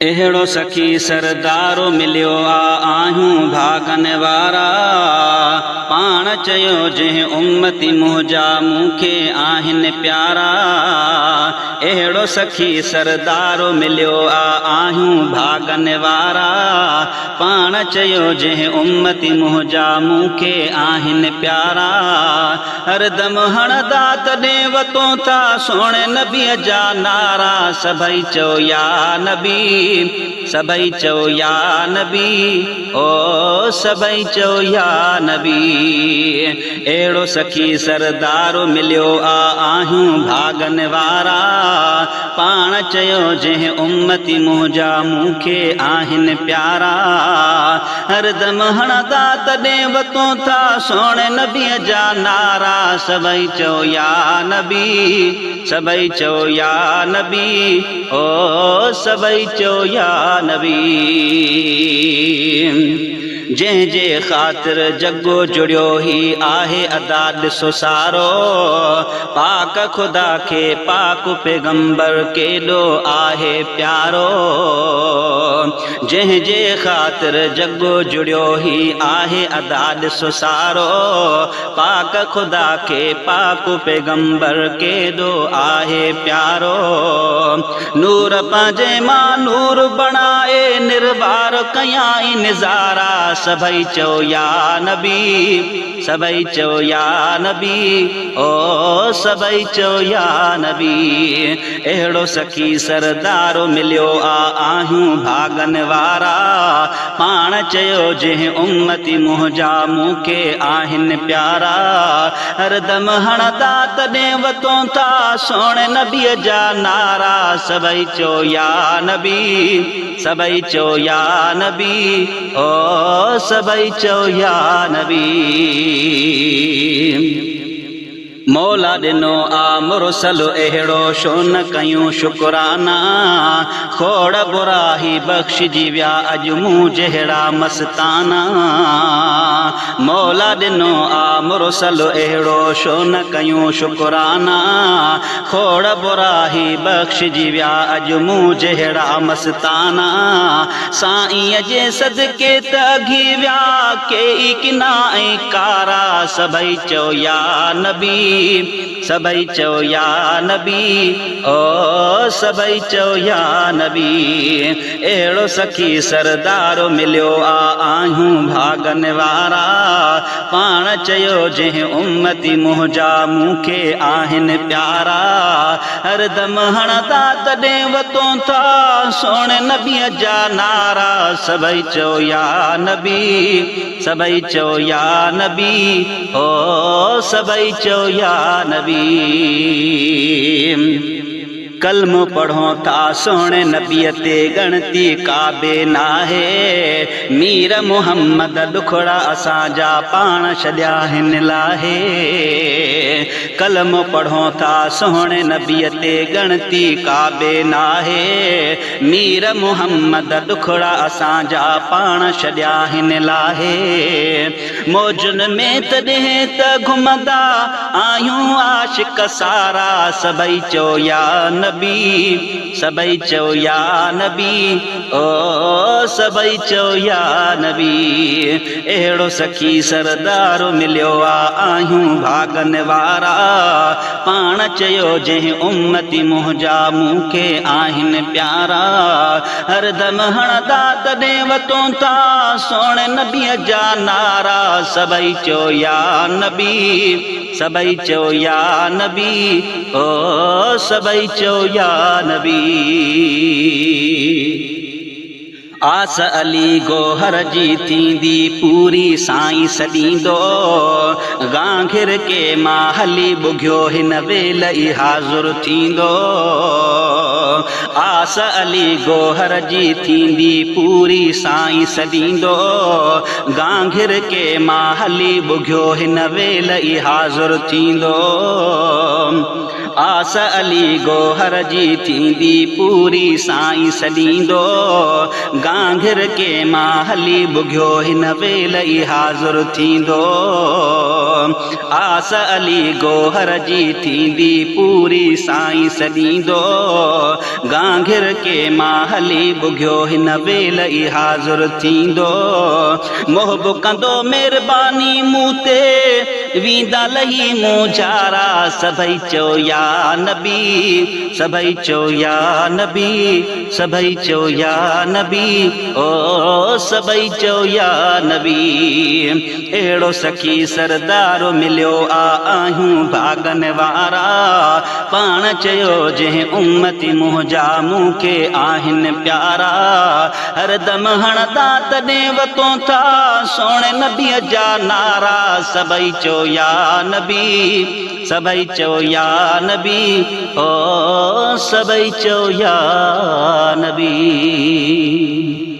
अहिड़ो सखी सरदारो मिलियो आहियूं भागन वारा पाण चयो जंहिं उम्मती मुंहिंजा मूंखे आहिनि प्यारा। अहिड़ो सखी सरदारो मिलियो आहियूं भागन वारा पाण चयो जंहिं उम्मती मुंहिंजा मूंखे आहिनि प्यारा। हरदम हणदा तॾहिं वतो था सोणे नबीअ जा नारा सभई चयो या नबी सभई चयो या नबी ओ सभई चयो या नबी। अहिड़ो सखी सरदारो मिलियो आहियूं भागन वारा पाण चयो जंहिं उम्मती मुंहिंजा मूंखे आहिनि प्यारा। हरदम हणदा तॾहिं वतो था सोणे नबीअ जा नारा सभई चयो या नबी सभई चयो या नबी ओ सभई चयो या नबी। जंहिंजे ख़ातिर जगो जुड़ियो ही आहे अदा ॾिसो सारो पाक खुदा खे पाक पैगंबर केॾो आहे प्यारो। जंहिंजे ख़ातिर जगो जुड़ियो ही आहे अदा ॾिसो सारो पाक खुदा खे पाक पैगंबर केॾो आहे प्यारो। नूर पंहिंजे मां नूर बणाए निर्वार कयाई निज़ारा सभई चयो या नबी सभई चयो या नबी ओ सभई चयो या नबी। अहिड़ो सखी सरदारो मिलियो आहियूं भागन वारा पाण चयो जंहिं उम्मती मुंहिंजा मूंखे आहिनि प्यारा। हरदम हणदा तॾहिं वतो था सोणे नबीअ जा नारा सभई चयो या नबी सभई चयो या नबी ओ सभई चयो या नबी। मौला ॾिनो मुरसल अहिड़ो छो न कयूं शुक्राना खोड़ बुराही बख़्शिजी विया अॼु मूं जहिड़ा मस्ताना। मौला ॾिनो मुरसल अहिड़ो छो न कयूं शुक्राना खोड़ बुराही बख़्शिजी विया अॼु मूं जहिड़ा मस्ताना। साईं जे सदके त अघी विया के किना ऐं कारा सभई चयो या नबी सभई चयो या नबी ओ सभई चयो या नबी। अहिड़ो सखी सरदारो मिलियो आहियूं भागन वारा पाण चयो जंहिं उम्मती मुंहिंजा मूंखे आहिनि प्यारा। हरदम हणदा तॾहिं वतो था सोणे नबीअ जा नारा सभई चयो या नबी सभई चयो या नबी ओ सभई चयो या नबी। कलमो पढ़ो था सोणे नबीअ ते गणती काबे नाहे मीर मुहम्मद दुखड़ा असांजा पाण छॾिया हिन लाहे। कलमो पढ़ो था सोणे नबीअ ते गणती काबे नाहे मीर मुहम्मद दुखड़ा असांजा पाण छॾिया हिन लाहे। मौजुन में तॾहिं त घुमंदा आहियूं आशिक सारा सभई चयो या नबी सभई चयो या नबी ओ सभई चयो या नबी। अहिड़ो सखी सरदारो मिलियो आहियूं भागन वारा पाण चयो जंहिं उम्मती मुंहिंजा मूंखे आहिनि प्यारा। हरदम हणदा तॾहिं वतो था सोणे नबीअ जा नारा सभई चयो या नबी सभई चयो या नबी ओ सभई चयो या नबी। आस अली गोहर जी थींदी पूरी साईं सॾींदो गांघिर के मां हली बुघियो हिन वेल ई हाज़ुर थींदो। आस अली गोहर जी थींदी पूरी साईं सॾींदो गांघिर के मां हली बुघियो हिन वेल ई हाज़ुर थींदो। आस अली गोहर जी थींदी पूरी साईं सॾींदो गांघिर के मां हली बुघियो हिन वेल ई हाज़ुर थींदो आस अली गोहर जी थींदी पूरी साईं सॾींदो गांघिर के मां हली बुघियो हिन वेल ई हाज़ुर थींदो मोहब कंदो महिरबानी मूं ते वींदा लही मूं जारा सभई चयो या नबी सभई चयो या नबी सभई चयो या नबी ओ सभई चयो या नबी अहिड़ो सखी सरदारो मिलियो आहियूं भागन वारा पाण चयो जंहिं उम्मती मुंहिंजा मूंखे आहिनि प्यारा हरदम हणंदा तॾहिं वतो था सोणे नबीअ जा नारा सभई चयो या नबी सभई चयो या नबी ओ सभई चयो या नबी।